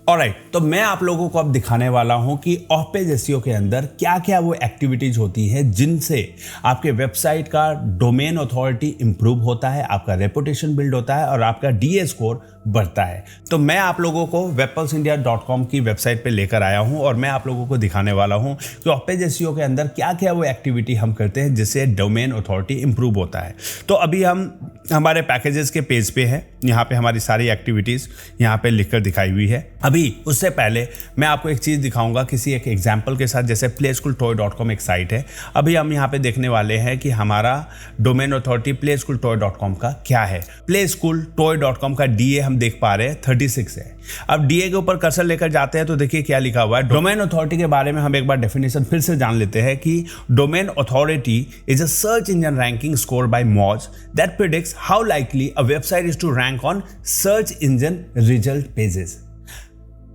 Alright, तो मैं आप लोगों को अब दिखाने वाला हूं कि ऑफ पेज एसईओ के अंदर क्या क्या वो एक्टिविटीज होती है जिनसे आपके वेबसाइट का डोमेन अथॉरिटी इंप्रूव होता है, आपका रेपुटेशन बिल्ड होता है और आपका डीए स्कोर बढ़ता है। तो मैं आप लोगों को webpulseindia.com की वेबसाइट पे लेकर आया हूं और मैं आप लोगों को दिखाने वाला हूं कि ऑफ पेज एसईओ के अंदर क्या क्या वो एक्टिविटी हम करते हैं जिससे डोमेन अथॉरिटी इंप्रूव होता है। तो अभी हम हमारे पैकेजेस के पेज पे हैं, यहाँ पे हमारी सारी एक्टिविटीज़ यहाँ पे लिखकर दिखाई हुई है। अभी उससे पहले मैं आपको एक चीज़ दिखाऊंगा किसी एक एग्जाम्पल के साथ। जैसे playschooltoy.com एक साइट है, अभी हम यहाँ पे देखने वाले हैं कि हमारा डोमेन अथॉरिटी playschooltoy.com का क्या है। playschooltoy.com का डीए हम देख पा रहे हैं 36 है। अब डीए के ऊपर कर्सर लेकर जाते हैं तो देखिए क्या लिखा हुआ है। डोमेन अथॉरिटी के बारे में हम एक बार डेफिनेशन फिर से जान लेते हैं कि domain authority is a search engine ranking score bye Moz that predicts how likely a website is to rank on search engine result pages.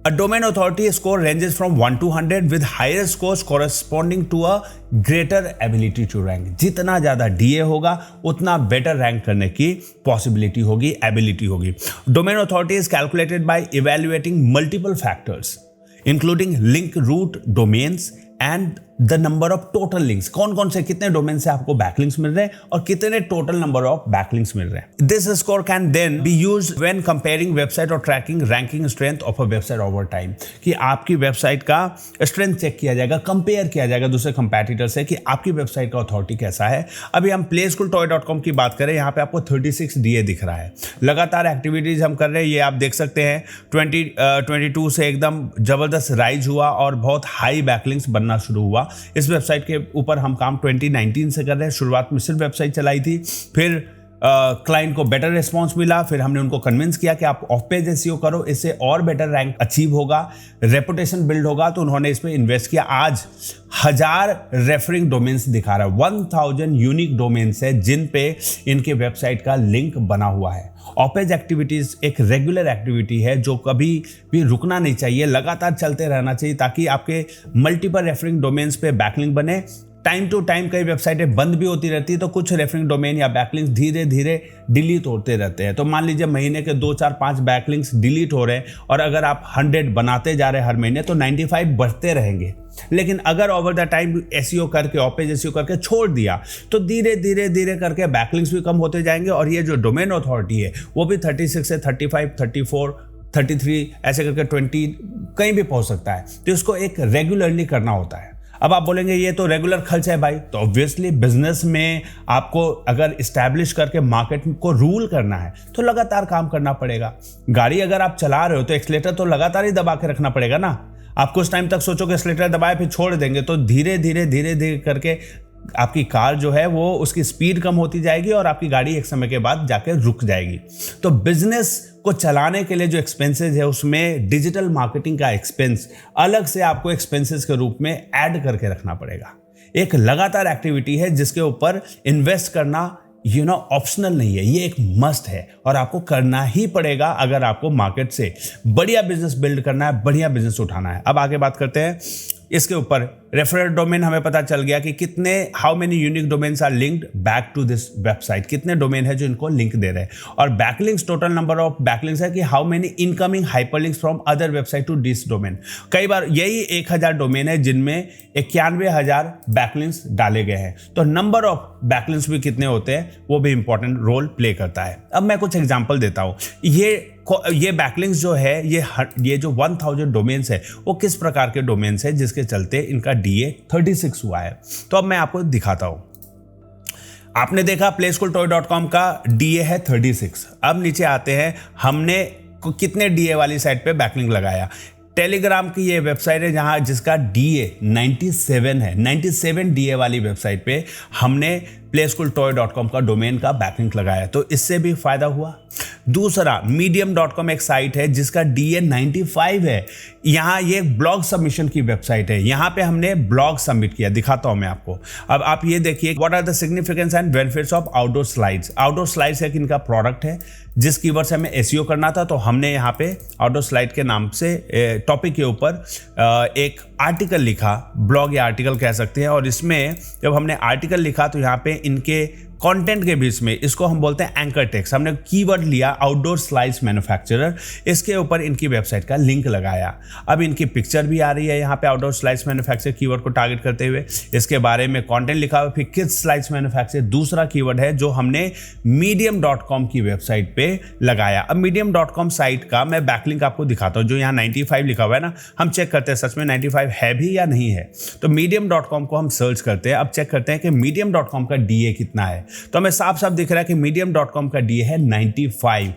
A domain authority score ranges from 1 to 100 with higher scores corresponding to a greater ability to rank. जितना ज़्यादा DA होगा उतना better rank करने की possibility होगी, ability होगी। Domain authority is calculated by evaluating multiple factors including link root domains and the number of total links. कौन कौन से कितने डोमेन से आपको बैकलिंक्स मिल रहे हैं और कितने टोटल नंबर ऑफ बैकलिंक्स मिल रहे हैं। This score can then be used when comparing website और tracking ranking strength of a website over time. कि आपकी वेबसाइट का स्ट्रेंथ चेक किया जाएगा, कंपेयर किया जाएगा दूसरे कंपैटिटर से कि आपकी वेबसाइट का अथॉरिटी कैसा है। अभी हम playschooltoy.com की बात करें, यहाँ पे आपको 36 DA दिख रहा है। लगातार एक्टिविटीज हम कर रहे हैं, ये आप देख सकते हैं 2022 से एकदम जबरदस्त राइज हुआ और बहुत हाई बैकलिंक्स बनना शुरू हुआ। इस वेबसाइट के ऊपर हम काम 2019 से कर रहे हैं। शुरुआत में सिर्फ वेबसाइट चलाई थी, फिर क्लाइंट को बेटर रिस्पांस मिला, फिर हमने उनको कन्विंस किया कि आप ऑफ पेज एसईओ करो, इससे और बेटर रैंक अचीव होगा, रेपुटेशन बिल्ड होगा, तो उन्होंने इसमें इन्वेस्ट किया। आज 1000 रेफरिंग डोमेन्स दिखा रहा है, 1000 यूनिक डोमेन्स है जिन पे इनके वेबसाइट का लिंक बना हुआ है। ऑफ पेज एक्टिविटीज एक रेगुलर एक्टिविटी है जो कभी भी रुकना नहीं चाहिए, लगातार चलते रहना चाहिए ताकि आपके मल्टीपल रेफरिंग डोमेन्स पे बैकलिंक बने। टाइम टू टाइम कई वेबसाइटें बंद भी होती रहती है तो कुछ रेफरिंग डोमेन या बैकलिंक्स धीरे धीरे डिलीट होते रहते हैं। तो मान लीजिए महीने के 2 4 5 बैकलिंक्स डिलीट हो रहे हैं और अगर आप 100 बनाते जा रहे हैं हर महीने तो 95 बढ़ते रहेंगे। लेकिन अगर ओवर द टाइम एसईओ करके ऑफ पेज एसईओ करके छोड़ दिया तो धीरे धीरे धीरे करके बैकलिंक्स भी कम होते जाएंगे और ये जो डोमेन अथॉरिटी है वो भी 36 से 35, 34, 33 ऐसे करके 20 कहीं भी पहुंच सकता है। तो इसको एक रेगुलरली करना होता है। अब आप बोलेंगे ये तो रेगुलर खर्च है भाई, तो ऑब्वियसली बिजनेस में आपको अगर इस्टेब्लिश करके मार्केट को रूल करना है तो लगातार काम करना पड़ेगा। गाड़ी अगर आप चला रहे हो तो एक्सीलेटर तो लगातार ही दबा के रखना पड़ेगा ना। आप कुछ टाइम तक सोचो कि एक्सीलेटर दबाए फिर छोड़ देंगे तो धीरे धीरे करके आपकी कार जो है वो उसकी स्पीड कम होती जाएगी और आपकी गाड़ी एक समय के बाद जाके रुक जाएगी। तो बिजनेस को चलाने के लिए जो एक्सपेंसेस है उसमें डिजिटल मार्केटिंग का एक्सपेंस अलग से आपको एक्सपेंसेस के रूप में ऐड करके रखना पड़ेगा। एक लगातार एक्टिविटी है जिसके ऊपर इन्वेस्ट करना ऑप्शनल नहीं है, ये एक मस्ट है और आपको करना ही पड़ेगा अगर आपको मार्केट से बढ़िया बिजनेस बिल्ड करना है, बढ़िया बिजनेस उठाना है। अब आगे बात करते हैं इसके ऊपर। रेफरल डोमेन हमें पता चल गया कि कितने how many unique domains are linked back to this website, कितने डोमेन है जो इनको लिंक दे रहे हैं। और backlinks, total number of backlinks है कि how many incoming hyperlinks from other website to this domain. कई बार यही 1000 डोमेन है जिनमें 91,000 बैकलिंक्स डाले गए हैं, तो नंबर ऑफ बैकलिंक्स भी कितने होते हैं वो भी इंपॉर्टेंट रोल प्ले करता है। अब मैं कुछ एग्जाम्पल देता हूँ। ये बैकलिंक्स जो है ये जो 1000 डोमेन्स है वो किस प्रकार के डोमेन्स है जिसके चलते इनका डीए 36 हुआ है। तो अब मैं आपको दिखाता हूं। आपने देखा playschooltoy.com का डीए है 36। अब नीचे आते हैं, हमने कितने डीए वाली साइट पे बैकलिंक लगाया। टेलीग्राम की ये वेबसाइट है जहां जिसका डीए 97 है। 97 डीए वाली वेबसाइट पे हमने playschooltoy.com का डोमेन का बैकलिंक लगाया, तो इससे भी फायदा हुआ। दूसरा medium.com एक साइट है जिसका डीए 95 है। यहाँ ये ब्लॉग सबमिशन की वेबसाइट है, यहाँ पे हमने ब्लॉग सबमिट किया, दिखाता हूँ मैं आपको। अब आप ये देखिए, what are the significance and benefits of outdoor slides. Outdoor slides एक इनका प्रोडक्ट है जिस कीवर्ड से हमें एसईओ करना था, तो हमने यहाँ पे आउटडोर स्लाइड के नाम से टॉपिक के ऊपर एक आर्टिकल लिखा, ब्लॉग या आर्टिकल कह सकते हैं। और इसमें जब हमने आर्टिकल लिखा तो यहाँ पे इनके कंटेंट के बीच में, इसको हम बोलते हैं एंकर टेक्स्ट। हमने कीवर्ड लिया आउटडोर स्लाइड्स मैन्युफैक्चरर, इसके ऊपर इनकी वेबसाइट का लिंक लगाया। अब इनकी पिक्चर भी आ रही है यहाँ पे आउटडोर स्लाइड्स मैन्युफैक्चरर कीवर्ड को टारगेट करते हुए। इसके बारे में कंटेंट लिखा हुआ, फिर किड्स स्लाइड्स मैन्युफैक्चरर दूसरा कीवर्ड है जो हमने medium.com की वेबसाइट पे लगाया। अब medium.com साइट का मैं बैकलिंक आपको दिखाता हूँ। जो यहाँ 95 लिखा हुआ है ना, हम चेक करते हैं सच में 95 है भी या नहीं है। तो medium.com को हम सर्च करते हैं। अब चेक करते हैं कि medium.com का DA कितना है। तो हमें साफ साफ दिख रहा है कि medium.com का DA है 95।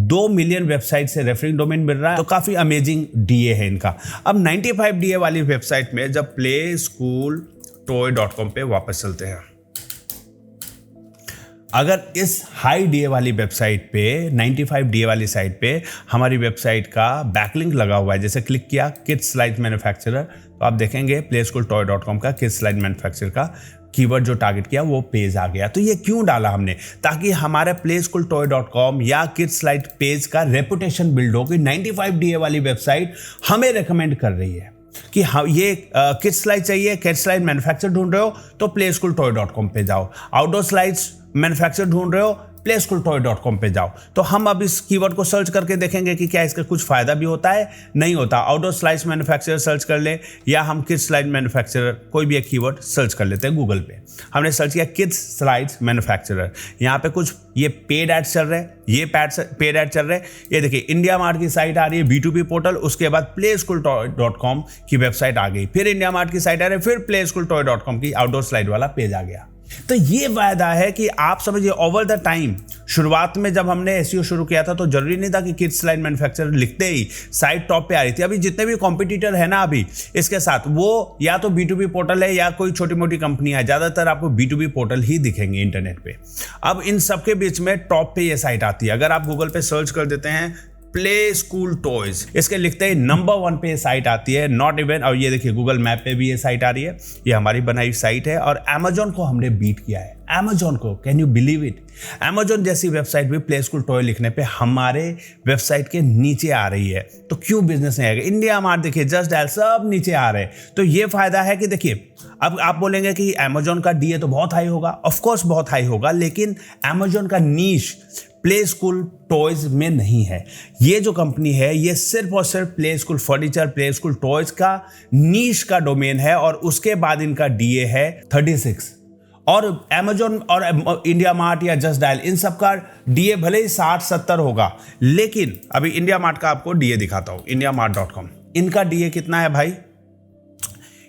2 मिलियन वेबसाइट से रेफरिंग डोमेन मिल रहा है, तो काफी अमेजिंग DA है इनका। अब 95 DA वाली वेबसाइट में जब playschooltoy.com पे वापस चलते हैं, अगर इस हाई DA वाली वेबसाइट पे 95 DA वाली साइट पे हमारी वेबसाइट का बैकलिंक लगा हुआ है, जैसे क्लिक किया किड्स स्लाइड मैन्युफैक्चरर, तो आप देखेंगे playschooltoy.com का किड्स स्लाइड मैन्युफैक्चरर का कीवर्ड जो टारगेट किया वो पेज आ गया। तो ये क्यों डाला हमने? ताकि हमारे playschooltoy.com या किड्स स्लाइड पेज का रेपुटेशन बिल्ड हो कि 95 DA वाली वेबसाइट हमें रेकमेंड कर रही है कि हाँ ये किड्स स्लाइड चाहिए, किड्स स्लाइड मैन्युफैक्चर ढूंढ रहे हो तो playschooltoy.com पे जाओ। आउटडोर स्लाइड्स मैन्युफैक्चर ढूंढ रहे हो playschooltoy.com पे जाओ। तो हम अब इस कीवर्ड को सर्च करके देखेंगे कि क्या इसका कुछ फायदा भी होता है, नहीं होता। आउटडोर स्लाइड्स मैन्युफैक्चरर सर्च कर ले, या हम किड्स स्लाइड मैन्युफैक्चरर कोई भी एक कीवर्ड सर्च कर लेते हैं गूगल पे। हमने सर्च किया किड्स स्लाइड्स मैन्युफैक्चरर, यहाँ पे कुछ ये पेड एड्स चल रहे हैं, ये पेड एड चल रहे हैं। ये देखिए इंडिया मार्ट की साइट आ रही है, B2B पोर्टल, उसके बाद playschooltoy.com की वेबसाइट आ गई, फिर इंडिया मार्ट की साइट आ रही है, फिर playschooltoy.com की आउटडोर स्लाइड वाला पेज आ गया। तो ये वायदा है कि आप समझिए ओवर द टाइम, शुरुआत में जब हमने एसईओ शुरू किया था तो जरूरी नहीं था कि किड्स स्लाइड मैन्युफैक्चरर लिखते ही साइट टॉप पे आ रही थी। अभी जितने भी कॉम्पिटिटर है ना अभी इसके साथ, वो या तो B2B पोर्टल है या कोई छोटी मोटी कंपनी है, ज्यादातर आपको B2B पोर्टल ही दिखेंगे इंटरनेट पे। अब इन सबके बीच में टॉप पे ये साइट आती है। अगर आप गूगल पे सर्च कर देते हैं प्ले स्कूल टॉयज, इसके लिखते ही नंबर 1 पे ये साइट आती है, नॉट इवन। और ये देखिए गूगल मैप पे भी ये साइट आ रही है, ये हमारी बनाई साइट है। और Amazon को हमने बीट किया है, Amazon को, can you believe it? Amazon जैसी वेबसाइट भी प्ले स्कूल टॉय लिखने पे हमारे वेबसाइट के नीचे आ रही है। तो क्यों बिजनेस नहीं आएगा? इंडिया मार्ट देखिए, जस्ट डायल, सब नीचे आ रहे हैं। तो ये फायदा है कि देखिए, अब आप बोलेंगे कि Amazon का DA तो बहुत हाई होगा, ऑफ कोर्स बहुत हाई होगा, लेकिन Amazon का नीश प्ले स्कूल टॉयज में नहीं है। ये जो कंपनी है ये सिर्फ और सिर्फ play school furniture, play school toys का नीश का डोमेन है, और उसके बाद इनका DA है 36। और Amazon और इंडिया मार्ट या जस्ट डायल, इन सब का DA भले ही 60-70 होगा, लेकिन अभी इंडिया मार्ट का आपको DA दिखाता हूं, indiamart.com, इनका DA कितना है भाई?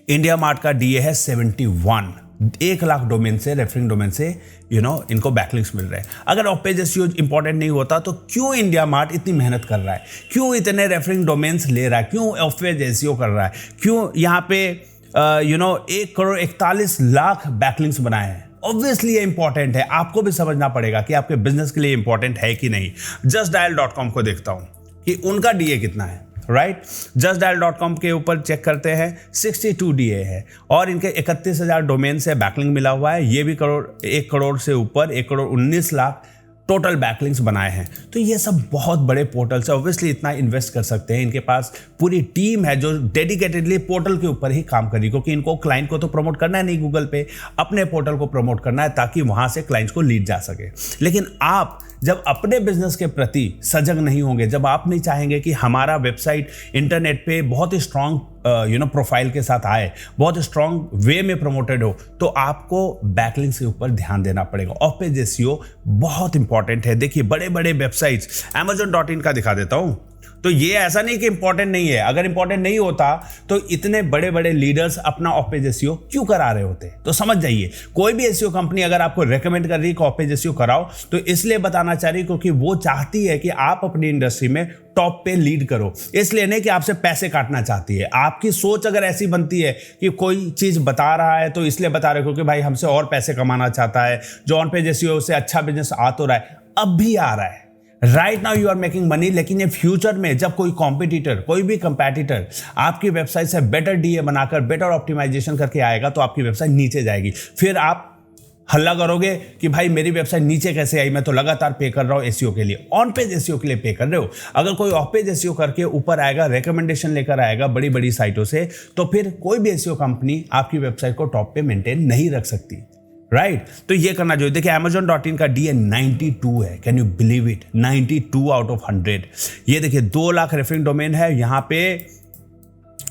इंडिया मार्ट का DA है 71। 1 लाख डोमेन से, रेफरिंग डोमेन से इनको बैकलिंक्स मिल रहे हैं। अगर ऑफ पेज एसईओ इंपॉर्टेंट नहीं होता तो क्यों इंडिया मार्ट इतनी मेहनत कर रहा है? क्यों इतने रेफरिंग डोमेन्स ले रहा है? क्यों ऑफ पेज एसईओ कर रहा है? क्यों यहाँ पे 1,41,00,000 बैकलिंक्स बनाए हैं? ऑब्वियसली ये इंपॉर्टेंट है, आपको भी समझना पड़ेगा कि आपके बिजनेस के लिए इंपॉर्टेंट है कि नहीं। justdial.com को देखता हूं कि उनका DA कितना है, राइट? justdial.com के ऊपर चेक करते हैं, 62 DA है, और इनके 31,000 डोमेन से बैकलिंक मिला हुआ है। ये भी 1 करोड़ से ऊपर, 1,19,00,000 टोटल बैकलिंक्स बनाए हैं। तो ये सब बहुत बड़े पोर्टल्स है, ऑब्वियसली इतना इन्वेस्ट कर सकते हैं। इनके पास पूरी टीम है जो डेडिकेटेडली पोर्टल के ऊपर ही काम करी, क्योंकि इनको क्लाइंट को तो प्रमोट करना है नहीं गूगल पे, अपने पोर्टल को प्रमोट करना है ताकि वहां से क्लाइंट्स को लीड जा सके। लेकिन आप जब अपने बिजनेस के प्रति सजग नहीं होंगे, जब आप नहीं चाहेंगे कि हमारा वेबसाइट इंटरनेट पे बहुत ही स्ट्रांग प्रोफाइल के साथ आए, बहुत स्ट्रांग वे में प्रमोटेड हो, तो आपको बैकलिंक्स के ऊपर ध्यान देना पड़ेगा। ऑफ पेज एसईओ बहुत इंपॉर्टेंट है। देखिए बड़े बड़े वेबसाइट्स, amazon.in का दिखा देता हूं, तो ये ऐसा नहीं कि इंपॉर्टेंट नहीं है। अगर इंपॉर्टेंट नहीं होता तो इतने बड़े बड़े लीडर्स अपना ऑफ पेज एसईओ क्यों करा रहे होते? तो समझ जाइए, कोई भी एसईओ कंपनी अगर आपको रेकमेंड कर रही है कि ऑफ पेज एसईओ कराओ, तो इसलिए बताना चाह रही क्योंकि वो चाहती है कि आप अपनी इंडस्ट्री में टॉप पे लीड करो। इसलिए नहीं कि आपसे पैसे काटना चाहती है। आपकी सोच अगर ऐसी बनती है कि कोई चीज बता रहा है तो इसलिए बता रहे क्योंकि भाई हमसे और पैसे कमाना चाहता है, जो ऑन पेज एसईओ से अच्छा बिजनेस आ तो रहा है, अब भी आ रहा है, right now you are making money. लेकिन ये फ्यूचर में जब कोई कॉम्पिटिटर, कोई भी कंपैटिटर आपकी वेबसाइट से बेटर DA बनाकर, बेटर ऑप्टिमाइजेशन करके आएगा तो आपकी वेबसाइट नीचे जाएगी। फिर आप हल्ला करोगे कि भाई मेरी वेबसाइट नीचे कैसे आई, मैं तो लगातार पे कर रहा हूं एसईओ के लिए। ऑन पेज एसईओ के लिए पे कर रहे हो, अगर कोई ऑफ पेज एसईओ करके ऊपर आएगा, रिकमेंडेशन लेकर आएगा बड़ी बड़ी साइटों से, तो फिर कोई भी एसईओ कंपनी आपकी वेबसाइट को टॉप पे मेंटेन नहीं रख सकती, राइट तो ये करना चाहिए। देखिए Amazon.in का DA 92 है, can you believe it, 92 out of 100। ये देखिए 2 लाख रेफरिंग डोमेन है, यहाँ पे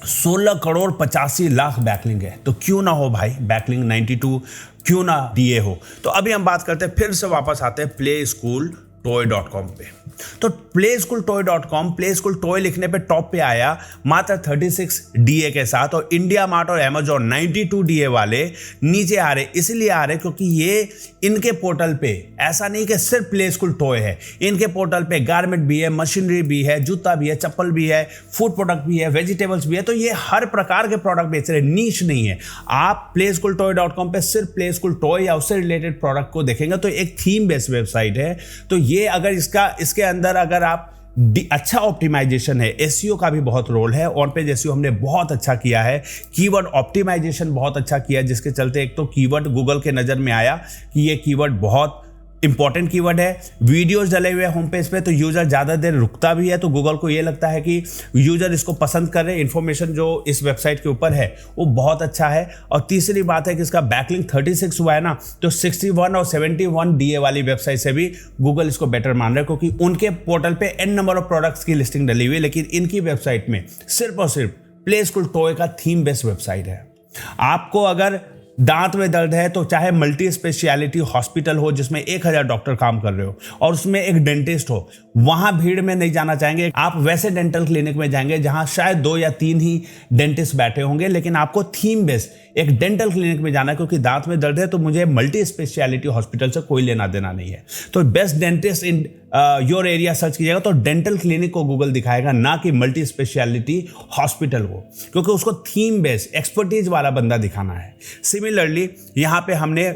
16 करोड़ 85 लाख बैकलिंग है। तो क्यों ना हो भाई बैकलिंग 92, क्यों ना DA हो। तो अभी हम बात करते हैं, फिर से वापस आते हैं playschooltoy.com पे। तो playschooltoy.com, प्ले स्कूल टॉय लिखने पे टॉप पे आया मात्र 36 DA के साथ, और इंडिया मार्ट और Amazon 92 DA वाले नीचे आ रहे। इसलिए आ रहे क्योंकि ये इनके पोर्टल पे ऐसा नहीं कि सिर्फ प्ले स्कूल टॉय है, इनके पोर्टल पे गारमेंट भी है, मशीनरी भी है, जूता भी है, चप्पल भी है, फूड प्रोडक्ट भी है, वेजिटेबल्स भी है। तो ये हर प्रकार के प्रोडक्ट बेच रहे, नीश नहीं है। आप playschooltoy.com पे सिर्फ प्ले स्कूल टॉय या उससे रिलेटेड प्रोडक्ट को देखेंगे तो एक थीम बेस्ड वेबसाइट है। तो ये अगर इसके अंदर अगर आप अच्छा ऑप्टिमाइजेशन है, एसईओ का भी बहुत रोल है। ऑन पेज एसईओ हमने बहुत अच्छा किया है, कीवर्ड ऑप्टिमाइजेशन बहुत अच्छा किया है, जिसके चलते एक तो कीवर्ड गूगल के नज़र में आया कि ये कीवर्ड बहुत इंपॉर्टेंट कीवर्ड है। वीडियोस डले हुए होम पेज पे तो यूजर ज़्यादा देर रुकता भी है, तो गूगल को ये लगता है कि यूजर इसको पसंद कर रहे हैं। इन्फॉर्मेशन जो इस वेबसाइट के ऊपर है वो बहुत अच्छा है। और तीसरी बात है कि इसका बैकलिंक 36 हुआ है ना, तो 61 और 71 DA वाली वेबसाइट से भी गूगल इसको बेटर मान रहा है, क्योंकि उनके पोर्टल पे n नंबर ऑफ प्रोडक्ट्स की लिस्टिंग डली हुई है, लेकिन इनकी वेबसाइट में सिर्फ और सिर्फ प्ले स्कूल टॉय का थीम बेस्ड वेबसाइट है। आपको अगर दांत में दर्द है तो चाहे मल्टी स्पेशलिटी हॉस्पिटल हो जिसमें 1000 डॉक्टर काम कर रहे हो और उसमें एक डेंटिस्ट हो, वहां भीड़ में नहीं जाना चाहेंगे। आप वैसे डेंटल क्लिनिक में जाएंगे जहां शायद 2 या 3 ही डेंटिस्ट बैठे होंगे, लेकिन आपको थीम बेस्ड एक डेंटल क्लिनिक में जाना है क्योंकि दांत में दर्द है, तो मुझे मल्टी स्पेशलिटी हॉस्पिटल से कोई लेना देना नहीं है। तो best dentist in your area search कीजिएगा तो डेंटल क्लिनिक को गूगल दिखाएगा, ना कि मल्टी स्पेशलिटी हॉस्पिटल को, क्योंकि उसको थीम बेस्ड एक्सपर्टीज वाला बंदा दिखाना है। सिमिलरली यहाँ पे हमने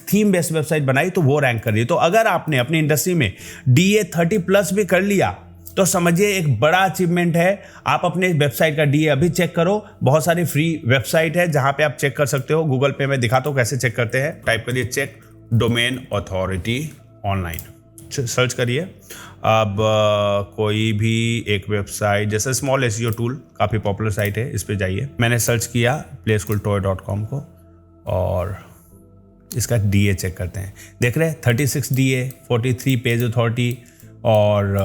थीम बेस्ड वेबसाइट बनाई तो वो रैंक कर रही है। तो अगर आपने अपनी इंडस्ट्री में DA 30+ भी कर लिया तो समझिए एक बड़ा अचीवमेंट है। आप अपने वेबसाइट का DA अभी चेक करो, बहुत सारी फ्री वेबसाइट है जहां पे आप चेक कर सकते हो। गूगल पे मैं दिखाता हूँ कैसे चेक करते हैं। टाइप करिए check domain authority online, search करिए। अब कोई भी एक वेबसाइट जैसे स्मॉल SEO टूल, काफ़ी पॉपुलर साइट है, इस पे जाइए। मैंने सर्च किया playschooltoy.com को और इसका DA चेक करते हैं। देख रहे हैं 36 DA, 43 पेज अथॉरिटी और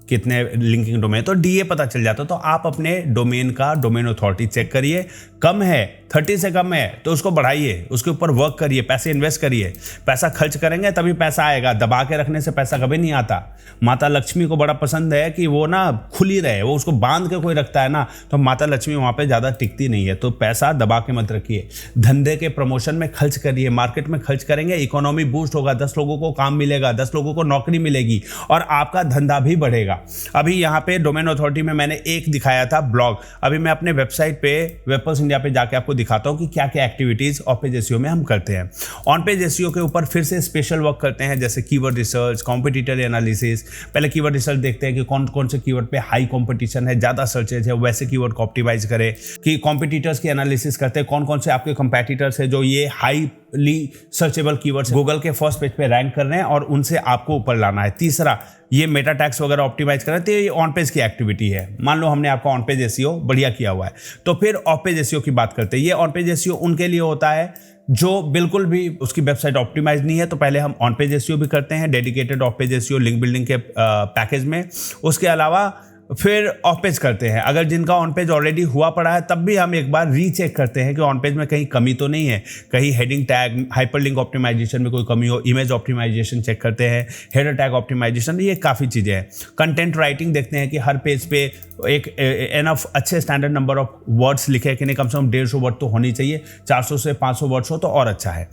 कितने लिंकिंग डोमेन, तो DA पता चल जाता। तो आप अपने डोमेन का डोमेन अथॉरिटी चेक करिए, कम है 30 से कम है तो उसको बढ़ाइए, उसके ऊपर वर्क करिए, पैसे इन्वेस्ट करिए। पैसा खर्च करेंगे तभी पैसा आएगा, दबा के रखने से पैसा कभी नहीं आता। माता लक्ष्मी को बड़ा पसंद है कि वो ना खुली रहे, वो उसको बांध के कोई रखता है ना तो माता लक्ष्मी वहाँ पे ज़्यादा टिकती नहीं है। तो पैसा दबा के मत रखिए, धंधे के प्रमोशन में खर्च करिए, मार्केट में खर्च करेंगे, इकोनॉमी बूस्ट होगा, 10 लोगों को काम मिलेगा, 10 लोगों को नौकरी मिलेगी और आपका धंधा भी बढ़ेगा। अभी यहाँ पे डोमेन अथॉरिटी में मैंने एक दिखाया था ब्लॉग, अभी मैं अपने वेबसाइट पे वेबपल्स इंडिया पे जाके आपको दिखाता हूँ कि क्या क्या एक्टिविटीज ऑफ पेज एसईओ में हम करते हैं। ऑन पेज एसईओ के ऊपर फिर से स्पेशल वर्क करते हैं, जैसे कीवर्ड रिसर्च, कॉम्पिटिटर एनालिसिस। पहले कीवर्ड रिसर्च देखते हैं कि कौन कौन से कीवर्ड पे हाई कॉम्पिटिशन है, ज़्यादा सर्चेज है, वैसे कीवर्ड को ऑप्टिमाइज करें। कि कॉम्पिटिटर्स की एनालिसिस करते हैं, कौन कौन से आपके कंपेटिटर्स है जो ये हाईली सर्चेबल कीवर्ड्स गूगल के फर्स्ट पेज पे रैंक कर रहे हैं और उनसे आपको ऊपर लाना है। तीसरा, ये मेटा टैग्स वगैरह ऑप्टिमाइज करें, तो ये ऑन पेज की एक्टिविटी है। मान लो हमने आपका ऑन पेज एसईओ बढ़िया किया हुआ है, तो फिर ऑफ पेज एसईओ की बात करते हैं। ये ऑन पेज एसईओ उनके लिए होता है जो बिल्कुल भी उसकी वेबसाइट ऑप्टिमाइज नहीं है, तो पहले हम ऑन पेज एसईओ भी करते हैं dedicated of page SEO link building के पैकेज में। उसके अलावा फिर ऑफ पेज करते हैं। अगर जिनका ऑन पेज ऑलरेडी हुआ पड़ा है तब भी हम एक बार रीचेक करते हैं कि ऑन पेज में कहीं कमी तो नहीं है, कहीं हेडिंग टैग, हाइपरलिंक ऑप्टिमाइजेशन में कोई कमी हो, इमेज ऑप्टिमाइजेशन चेक करते हैं, हेडर टैग ऑप्टिमाइजेशन, ये काफ़ी चीज़ें हैं। कंटेंट राइटिंग देखते हैं कि हर पेज पे एक एनफ अच्छे स्टैंडर्ड नंबर ऑफ वर्ड्स लिखे कि नहीं, कम से कम 150 वर्ड तो होनी चाहिए, 400 से 500 वर्ड्स हो तो और अच्छा है।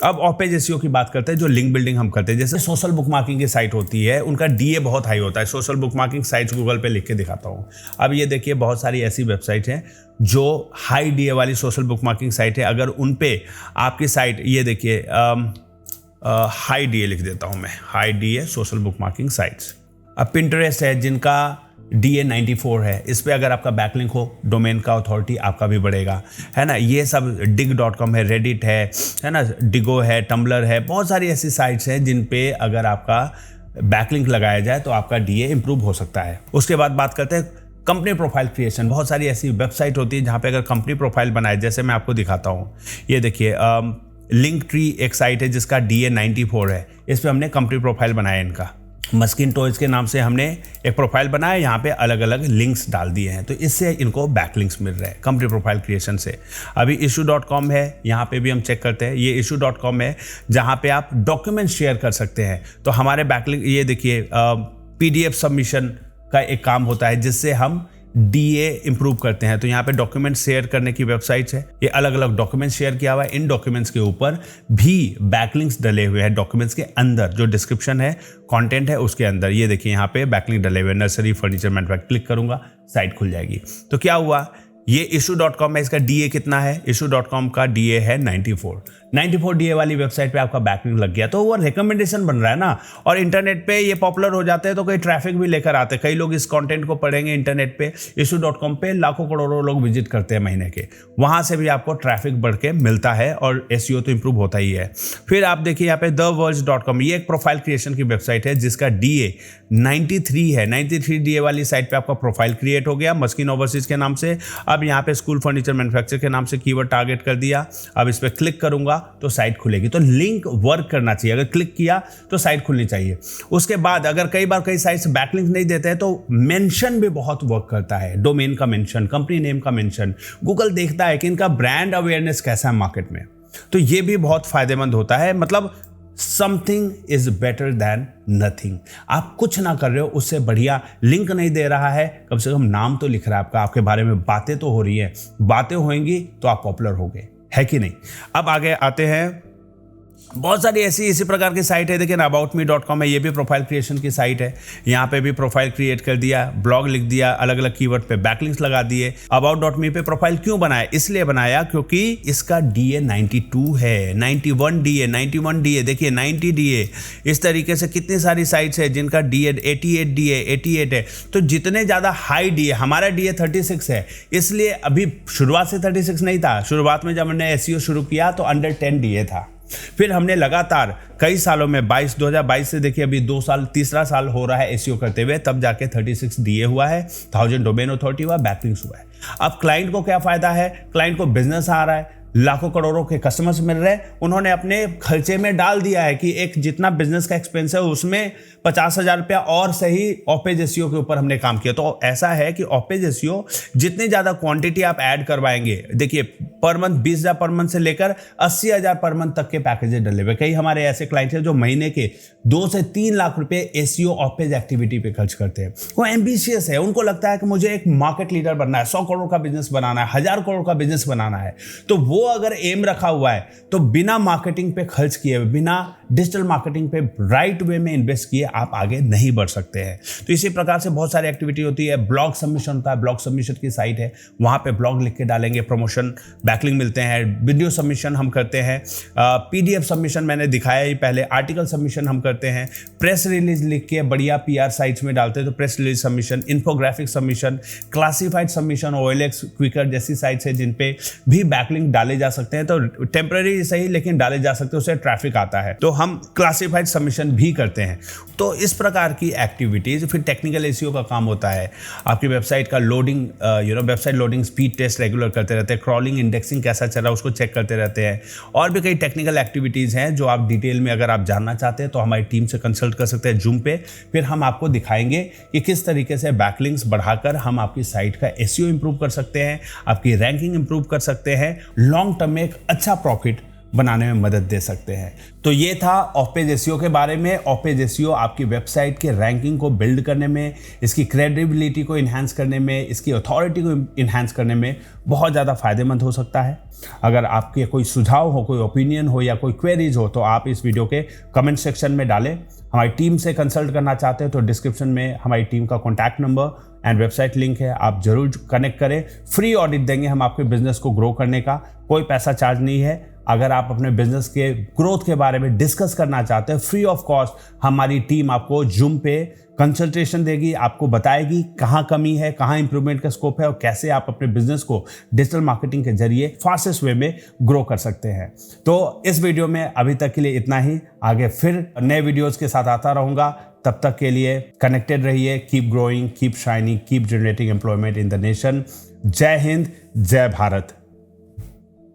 अब ऑफ पेज एसईओ की बात करते हैं जो लिंक बिल्डिंग हम करते हैं। जैसे सोशल बुकमार्किंग की साइट होती है, उनका DA बहुत हाई होता है। सोशल बुकमार्किंग साइट्स गूगल पे लिख के दिखाता हूँ। अब ये देखिए बहुत सारी ऐसी वेबसाइट हैं जो हाई DA वाली सोशल बुकमार्किंग साइट है। अगर उन पे आपकी साइट, ये देखिए हाई DA लिख देता हूँ मैं, high DA social bookmarking sites. अब पिंटरेस्ट है जिनका DA 94 है, इस पे अगर आपका बैकलिंक हो, डोमेन का अथॉरिटी आपका भी बढ़ेगा, है ना। ये सब dig.com है, रेडिट है ना, डिगो है, टम्बलर है, बहुत सारी ऐसी साइट्स हैं जिन पे अगर आपका बैकलिंक लगाया जाए तो आपका DA इंप्रूव हो सकता है। उसके बाद बात करते हैं कंपनी प्रोफाइल क्रिएशन। बहुत सारी ऐसी वेबसाइट होती है जहाँ पे अगर कंपनी प्रोफाइल बनाए, जैसे मैं आपको दिखाता हूँ, ये देखिए लिंक ट्री एक साइट है जिसका DA94 है, इस पर हमने कंपनी प्रोफाइल बनाया इनका। मस्किन टॉयज के नाम से हमने एक प्रोफाइल बनाया, यहाँ पे अलग अलग लिंक्स डाल दिए हैं, तो इससे इनको बैकलिंक्स मिल रहे हैं कंपनी प्रोफाइल क्रिएशन से। अभी issue.com है, यहाँ पे भी हम चेक करते हैं, ये issue.com है जहाँ पे आप डॉक्यूमेंट शेयर कर सकते हैं। तो हमारे बैकलिंक ये देखिए PDF सबमिशन का एक काम होता है जिससे हम DA इंप्रूव करते हैं। तो यहाँ पे डॉक्यूमेंट शेयर करने की वेबसाइट्स है, ये अलग अलग डॉक्यूमेंट शेयर किया हुआ है। इन डॉक्यूमेंट्स के ऊपर भी बैकलिंक्स डले हुए हैं, डॉक्यूमेंट्स के अंदर जो डिस्क्रिप्शन है, कंटेंट है, उसके अंदर ये देखिए यहाँ पे बैकलिंक डले हुए, नर्सरी फर्नीचर मैन्युफैक्चर, क्लिक करूंगा साइट खुल जाएगी। तो क्या हुआ, ये issue.com है, इसका DA कितना है, issue.com का DA है 94 DA वाली वेबसाइट पे आपका बैकलिंक लग गया, तो वो रिकमेंडेशन बन रहा है ना। और इंटरनेट पे ये पॉपुलर हो जाते हैं तो कई ट्रैफिक भी लेकर आते हैं, कई लोग इस कंटेंट को पढ़ेंगे इंटरनेट पे। issue.com पे लाखों करोड़ों लोग विजिट करते हैं महीने के, वहां से भी आपको ट्रैफिक बढ़ के मिलता है और SEO तो इंप्रूव होता ही है। फिर आप देखिए यहाँ पे theverge.com, ये एक प्रोफाइल क्रिएशन की वेबसाइट है जिसका DA 93 है। 93 DA वाली साइट पे आपका प्रोफाइल क्रिएट हो गया मस्किन ओवरसीज के नाम से। अब यहाँ पे स्कूल फर्नीचर मैन्युफैक्चर के नाम से कीवर्ड टारगेट कर दिया। अब इस पर क्लिक करूंगा तो साइट खुलेगी। तो लिंक वर्क करना चाहिए, अगर क्लिक किया तो साइट खुलनी चाहिए। उसके बाद अगर कई साइट्स बैकलिंक नहीं देते हैं तो मेंशन भी बहुत वर्क करता है, डोमेन का मेंशन, कंपनी नेम का मेंशन। गूगल देखता है कि इनका ब्रांड अवेयरनेस कैसा है मार्केट में, तो ये भी बहुत फायदेमंद होता है। मतलब something is better than nothing. आप कुछ ना कर रहे हो, उससे बढ़िया लिंक नहीं दे रहा है, कम से कम नाम तो लिख रहा है आपका, आपके बारे में बातें तो हो रही है, बातें होंगी तो आप पॉपुलर होगे, है कि नहीं। अब आगे आते हैं, बहुत सारी ऐसी इसी प्रकार की साइट है। देखिए ना aboutme.com है, ये भी प्रोफाइल क्रिएशन की साइट है। यहाँ पे भी प्रोफाइल क्रिएट कर दिया, ब्लॉग लिख दिया, अलग अलग कीवर्ड पे बैकलिंक्स लगा दिए। about.me पे प्रोफाइल क्यों बनाया, इसलिए बनाया क्योंकि इसका DA 92 है, 91 DA, देखिए 90 DA। इस तरीके से कितनी सारी साइट्स है जिनका DA 88 है। तो जितने ज़्यादा हाई DA, हमारा DA 36 है, इसलिए अभी शुरुआत से 36 नहीं था। शुरुआत में जब हमने SEO शुरू किया तो अंडर 10 DA था। फिर हमने लगातार कई सालों में 2022 से देखिए अभी 2 साल, तीसरा साल हो रहा है SEO करते हुए, तब जाके 36 DA हुआ है, 1000 डोमेन अथॉरिटी हुआ, बैकलिंक्स हुआ है। अब क्लाइंट को क्या फायदा है, क्लाइंट को बिजनेस आ रहा है, लाखों करोड़ों के कस्टमर्स मिल रहे हैं, उन्होंने अपने खर्चे में डाल दिया है कि एक जितना बिजनेस का एक्सपेंस है उसमें 50,000 रुपया और सही ऑपेज SEO के ऊपर हमने काम किया। तो ऐसा है कि ऑपेज SEO जितनी ज़्यादा क्वांटिटी आप ऐड करवाएंगे, देखिए पर मंथ 20,000 पर मंथ से लेकर 80,000 पर मंथ तक के पैकेजेस डले हुए। कई हमारे ऐसे क्लाइंट हैं जो महीने के 2 से 3 लाख रुपए SEO ऑपेज एक्टिविटी पे खर्च करते हैं। वो एम्बिशियस है, उनको लगता है कि मुझे एक मार्केट लीडर बनना है, 100 करोड़ का बिजनेस बनाना है, 1000 करोड़ का बिजनेस बनाना है। तो वो अगर एम रखा हुआ है तो बिना मार्केटिंग पे खर्च किए, बिना डिजिटल मार्केटिंग पे राइट वे में इन्वेस्ट किए आप आगे नहीं बढ़ सकते हैं। तो इसी प्रकार से बहुत सारी एक्टिविटी होती है। ब्लॉग सबमिशन होता है, ब्लॉग सबमिशन की साइट है, वहां पे ब्लॉग लिख के डालेंगे, प्रमोशन बैकलिंक मिलते हैं। वीडियो सबमिशन हम करते हैं, PDF सबमिशन मैंने दिखाया ही पहले, आर्टिकल सबमिशन हम करते हैं, प्रेस रिलीज लिख के बढ़िया PR साइट्स में डालते हैं तो press release submission, infographic submission, classified submission, OLX Quikr जैसी साइट्स है जिन पे भी बैकलिंक डाले जा सकते हैं। तो टेम्पररी सही लेकिन डाले जा सकते हैं, उससे ट्रैफिक आता है, तो हम क्लासिफाइड सबमिशन भी करते हैं। तो इस प्रकार की एक्टिविटीज। फिर टेक्निकल SEO का काम होता है, आपकी वेबसाइट का loading, website loading speed test regular करते रहते हैं, क्रॉलिंग इंडेक्सिंग कैसा चल रहा है उसको चेक करते रहते हैं। और भी कई टेक्निकल एक्टिविटीज़ हैं जो आप डिटेल में अगर आप जानना चाहते हैं तो हमारी टीम से कंसल्ट कर सकते हैं जूम पे। फिर हम आपको दिखाएंगे कि किस तरीके से बैकलिंक्स बढ़ाकर हम आपकी साइट का SEO इंप्रूव कर सकते हैं, आपकी रैंकिंग इंप्रूव कर सकते हैं, लॉन्ग टर्म में एक अच्छा प्रॉफिट बनाने में मदद दे सकते हैं। तो ये था ऑफपेज SEO के बारे में। ऑफपेज SEO आपकी वेबसाइट के रैंकिंग को बिल्ड करने में, इसकी क्रेडिबिलिटी को इन्हांस करने में, इसकी अथॉरिटी को इन्हांस करने में बहुत ज़्यादा फायदेमंद हो सकता है। अगर आपके कोई सुझाव हो, कोई ओपिनियन हो या कोई क्वेरीज हो तो आप इस वीडियो के कमेंट सेक्शन में डालें। हमारी टीम से कंसल्ट करना चाहते हैं तो डिस्क्रिप्शन में हमारी टीम का contact number and website link है, आप जरूर कनेक्ट करें। फ्री ऑडिट देंगे हम आपके बिजनेस को ग्रो करने का, कोई पैसा चार्ज नहीं है। अगर आप अपने बिजनेस के ग्रोथ के बारे में डिस्कस करना चाहते हैं, फ्री ऑफ कॉस्ट हमारी टीम आपको जूम पे कंसल्टेशन देगी, आपको बताएगी कहाँ कमी है, कहाँ इंप्रूवमेंट का स्कोप है और कैसे आप अपने बिजनेस को डिजिटल मार्केटिंग के जरिए फास्टेस्ट वे में ग्रो कर सकते हैं। तो इस वीडियो में अभी तक के लिए इतना ही, आगे फिर नए वीडियोस के साथ आता रहूँगा। तब तक के लिए कनेक्टेड रहिए। Keep growing, keep shining, keep generating employment in the nation. जय हिंद, जय भारत।